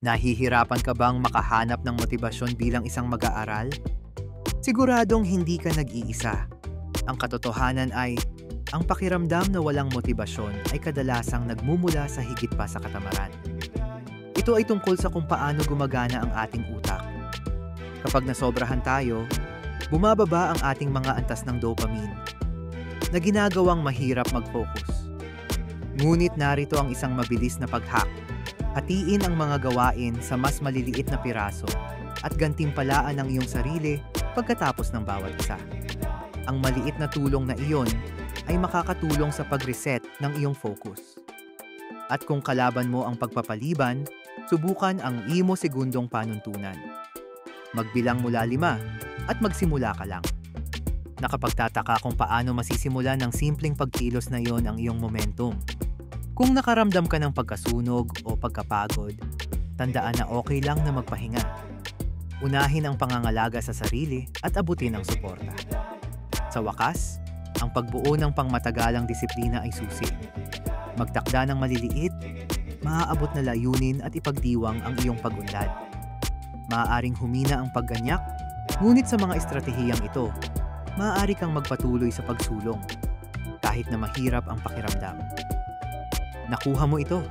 Nahihirapan ka bang makahanap ng motibasyon bilang isang mag-aaral? Siguradong hindi ka nag-iisa. Ang katotohanan ay, ang pakiramdam na walang motibasyon ay kadalasang nagmumula sa higit pa sa katamaran. Ito ay tungkol sa kung paano gumagana ang ating utak. Kapag nasobrahan tayo, bumababa ang ating mga antas ng dopamine na ginagawang mahirap mag-focus. Ngunit narito ang isang mabilis na pag-hack. Hatiin ang mga gawain sa mas maliliit na piraso at gantimpalaan ang iyong sarili pagkatapos ng bawat isa. Ang maliit na tulong na iyon ay makakatulong sa pag-reset ng iyong focus. At kung kalaban mo ang pagpapaliban, subukan ang imo segundong panuntunan. Magbilang mula 5 at magsimula ka lang. Nakapagtataka kung paano masisimulan ng simpleng pagkilos na iyon ang iyong momentum. Kung nakaramdam ka ng pagkasunog o pagkapagod, tandaan na okay lang na magpahinga. Unahin ang pangangalaga sa sarili at abutin ang suporta. Sa wakas, ang pagbuo ng pangmatagalang disiplina ay susi. Magtakda ng maliliit, maaabot na layunin at ipagdiwang ang iyong pag-unlad. Maaaring humina ang pagganyak, ngunit sa mga estratehiyang ito, maaari kang magpatuloy sa pagsulong, kahit na mahirap ang pakiramdam. Nakuha mo ito.